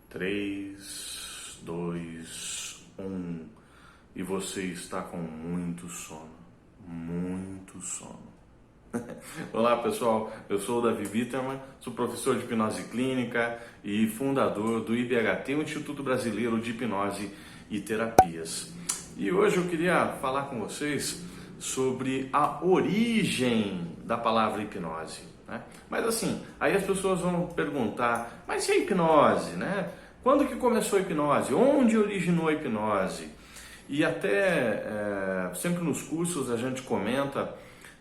3, 2, 1. E você está com muito sono. Muito sono. Olá pessoal, eu sou o Davi Bitterman, sou professor de hipnose clínica e fundador do IBHT, o Instituto Brasileiro de Hipnose e Terapias. E hoje eu queria falar com vocês sobre a origem da palavra hipnose, né? Mas assim, aí as pessoas vão perguntar, mas e a hipnose, né? Quando que começou a hipnose? Onde originou a hipnose? E até sempre nos cursos a gente comenta,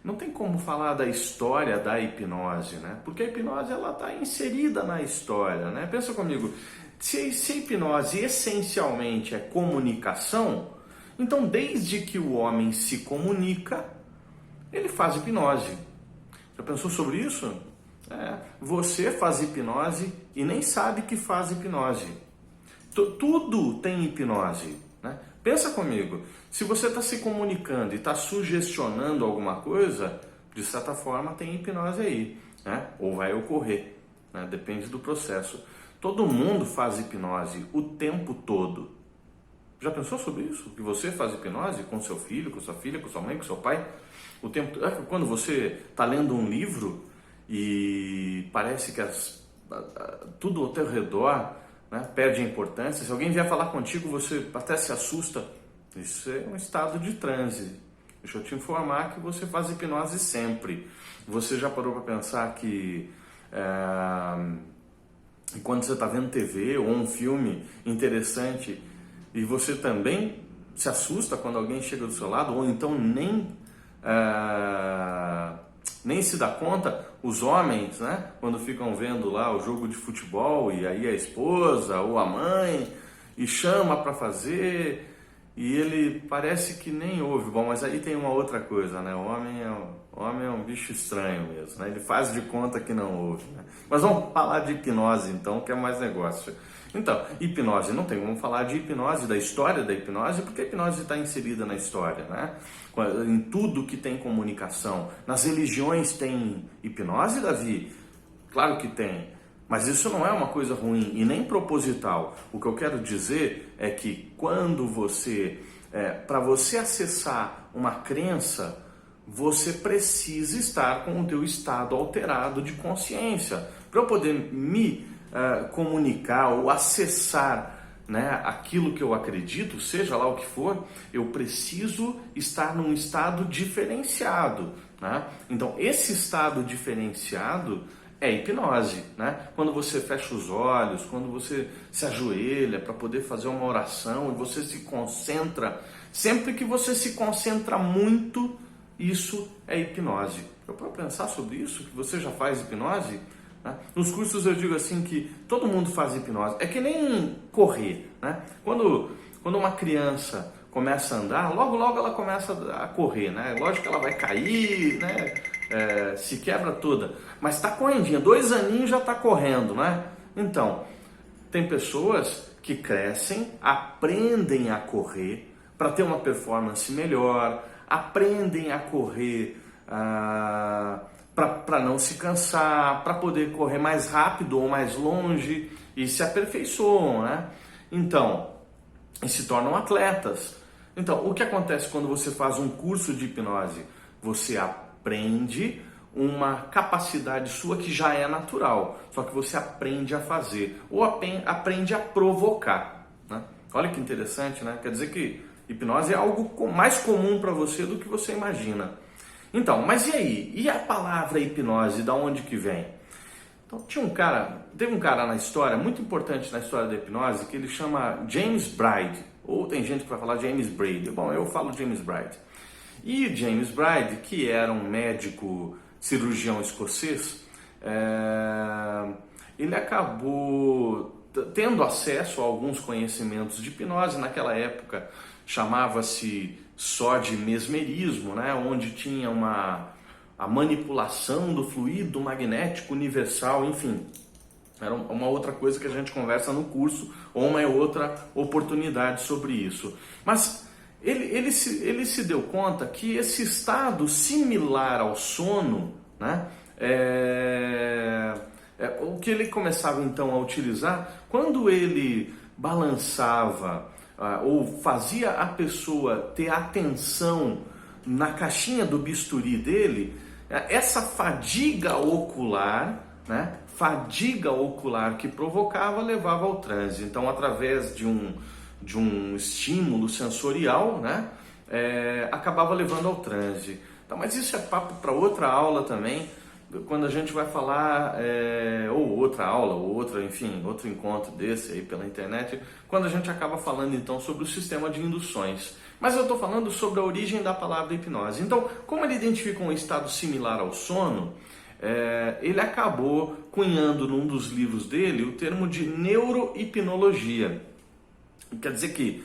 não tem como falar da história da hipnose, né? Porque a hipnose ela está inserida na história, né? Pensa comigo, se a hipnose essencialmente é comunicação, então desde que o homem se comunica, ele faz hipnose. Já pensou sobre isso? Você faz hipnose e nem sabe que faz hipnose. Tudo tem hipnose, né? Pensa comigo, se você está se comunicando e está sugestionando alguma coisa, de certa forma tem hipnose aí, né? Ou vai ocorrer, né? Depende do processo. Todo mundo faz hipnose o tempo todo. Já pensou sobre isso? Que você faz hipnose com seu filho, com sua filha, com sua mãe, com seu pai? O tempo quando você está lendo um livro e parece que tudo ao teu redor, né, perde a importância. Se alguém vier falar contigo, você até se assusta. Isso é um estado de transe. Deixa eu te informar que você faz hipnose sempre. Você já parou para pensar que quando você está vendo TV ou um filme interessante e você também se assusta quando alguém chega do seu lado, ou então nem se dá conta, os homens, né, quando ficam vendo lá o jogo de futebol e aí a esposa ou a mãe e chama para fazer e ele parece que nem ouve. Bom, mas aí tem uma outra coisa, né? O homem é um bicho estranho mesmo, né? Ele faz de conta que não ouve, né? Mas vamos falar de hipnose então, que é mais negócio. Então, hipnose, não tem como falar de hipnose, da história da hipnose, porque a hipnose está inserida na história, né? Em tudo que tem comunicação. Nas religiões tem hipnose, Davi? Claro que tem, mas isso não é uma coisa ruim e nem proposital. O que eu quero dizer é que quando para você acessar uma crença, você precisa estar com o teu estado alterado de consciência. Para eu poder me comunicar ou acessar, né, aquilo que eu acredito, seja lá o que for, eu preciso estar num estado diferenciado, né? Então esse estado diferenciado é hipnose, né? Quando você fecha os olhos, quando você se ajoelha para poder fazer uma oração e você se concentra, sempre que você se concentra muito, isso é hipnose. Eu posso pensar sobre isso, que você já faz hipnose? Nos cursos eu digo assim que todo mundo faz hipnose. É que nem correr, né? Quando uma criança começa a andar, logo ela começa a correr, né? Lógico que ela vai cair, né? Se quebra toda, mas está correndinha, 2 aninhos já está correndo, né? Então, tem pessoas que crescem, aprendem a correr para ter uma performance melhor, aprendem a correr para não se cansar, para poder correr mais rápido ou mais longe e se aperfeiçoam, né? Então, e se tornam atletas. Então, o que acontece quando você faz um curso de hipnose? Você aprende uma capacidade sua que já é natural, só que você aprende a fazer, ou aprende a provocar, né? Olha que interessante, né? Quer dizer que hipnose é algo mais comum para você do que você imagina. Então, mas e aí? E a palavra hipnose, da onde que vem? Então, teve um cara na história, muito importante na história da hipnose, que ele chama James Bride, ou tem gente que vai falar James Brady. Bom, eu falo James Bride. E James Bride, que era um médico cirurgião escocês, ele acabou tendo acesso a alguns conhecimentos de hipnose. Naquela época chamava-se só de mesmerismo, né? Onde tinha a manipulação do fluido magnético universal, enfim. Era uma outra coisa que a gente conversa no curso, ou uma outra oportunidade sobre isso. Mas ele se deu conta que esse estado similar ao sono, né, O que ele começava então a utilizar, quando ele balançava ou fazia a pessoa ter atenção na caixinha do bisturi dele, essa fadiga ocular, né? Fadiga ocular que provocava levava ao transe. Então, através de um estímulo sensorial, né? Acabava levando ao transe. Então, mas isso é papo para outra aula também, quando a gente vai falar, ou outra aula, ou outra, enfim, outro encontro desse aí pela internet, quando a gente acaba falando então sobre o sistema de induções. Mas eu estou falando sobre a origem da palavra hipnose. Então, como ele identifica um estado similar ao sono, ele acabou cunhando num dos livros dele o termo de neurohipnologia. Quer dizer que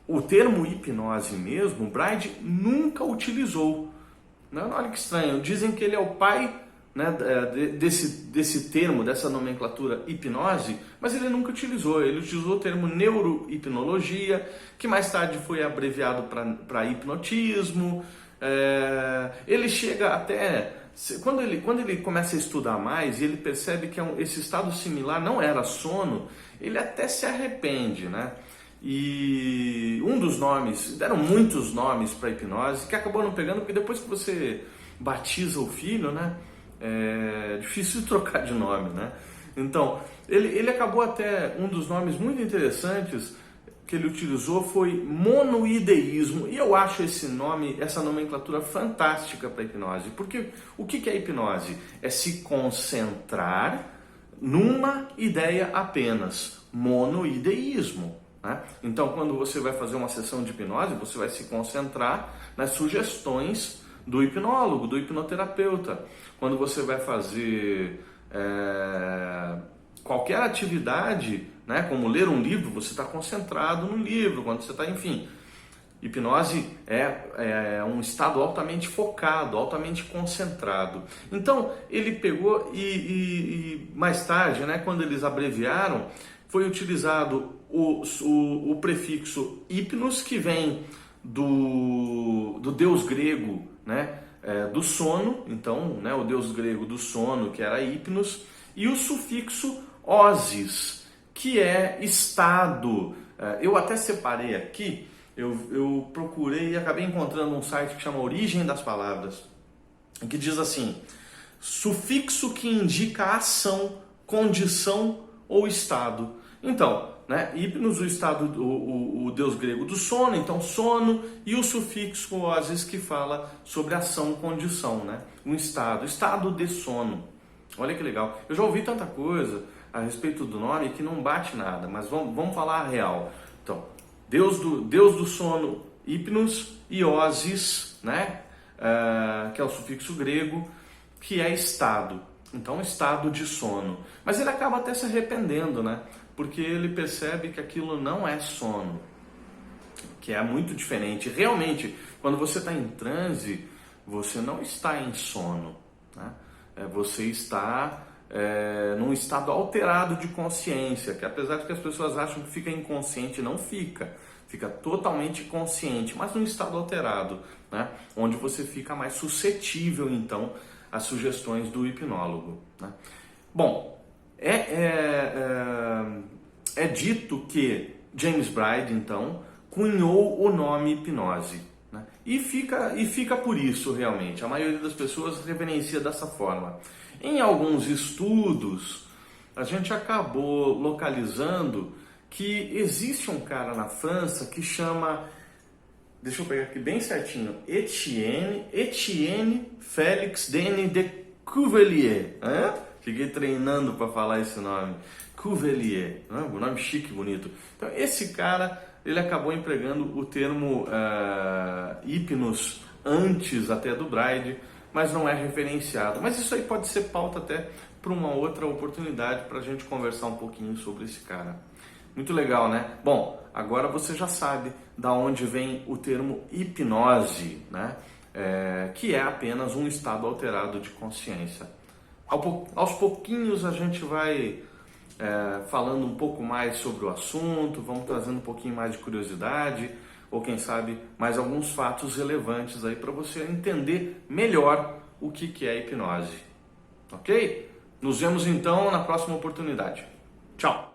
o termo hipnose mesmo, Braid nunca utilizou. Olha que estranho, dizem que ele é o pai, né, desse termo, dessa nomenclatura hipnose, mas ele nunca utilizou. Ele utilizou o termo neurohipnologia, que mais tarde foi abreviado para hipnotismo. Ele chega até, quando ele começa a estudar mais e ele percebe que esse estado similar não era sono, ele até se arrepende, né? E um dos nomes, deram muitos nomes para hipnose, que acabou não pegando, porque depois que você batiza o filho, né, é difícil trocar de nome, né? Então, ele acabou até, um dos nomes muito interessantes que ele utilizou foi monoideísmo, e eu acho esse nome, essa nomenclatura fantástica para hipnose, porque o que é hipnose? É se concentrar numa ideia apenas, monoideísmo. Então, quando você vai fazer uma sessão de hipnose, você vai se concentrar nas sugestões do hipnólogo, do hipnoterapeuta. Quando você vai fazer qualquer atividade, né, como ler um livro, você está concentrado no livro. Quando você está, enfim, hipnose é um estado altamente focado, altamente concentrado. Então, ele pegou e mais tarde, né, quando eles abreviaram, foi utilizado o prefixo hipnos, que vem do deus grego, né, do sono. Então, né, o deus grego do sono, que era hipnos, e o sufixo osis, que é estado. Eu até separei aqui, eu procurei e acabei encontrando um site que chama Origem das Palavras, que diz assim: sufixo que indica ação, condição ou estado. Então, né, hipnos, o estado, o deus grego do sono, então sono, e o sufixo osis, que fala sobre ação, condição, né, um estado de sono. Olha que legal. Eu já ouvi tanta coisa a respeito do nome que não bate nada, mas vamos falar a real. Então, deus do sono, hipnos, e osis, né, que é o sufixo grego, que é estado. Então, estado de sono. Mas ele acaba até se arrependendo, né? Porque ele percebe que aquilo não é sono, que é muito diferente. Realmente, quando você está em transe, você não está em sono, né? Você está num estado alterado de consciência, que apesar de que as pessoas acham que fica inconsciente, não fica. Fica totalmente consciente, mas num estado alterado, né? Onde você fica mais suscetível, então, às sugestões do hipnólogo, né? Bom, é dito que James Braid, então, cunhou o nome hipnose, né? E fica por isso, realmente. A maioria das pessoas reverencia dessa forma. Em alguns estudos, a gente acabou localizando que existe um cara na França que chama, deixa eu pegar aqui bem certinho, Etienne Félix Denis de Cuvelier. Fiquei treinando para falar esse nome. Cuvelier, um nome chique e bonito. Então, esse cara, ele acabou empregando o termo hipnos antes até do Braid, mas não é referenciado. Mas isso aí pode ser pauta até para uma outra oportunidade para a gente conversar um pouquinho sobre esse cara. Muito legal, né? Bom, agora você já sabe da onde vem o termo hipnose, né? Que é apenas um estado alterado de consciência. Aos pouquinhos a gente vai falando um pouco mais sobre o assunto, vamos trazendo um pouquinho mais de curiosidade, ou quem sabe mais alguns fatos relevantes aí para você entender melhor o que é hipnose. Ok? Nos vemos então na próxima oportunidade. Tchau!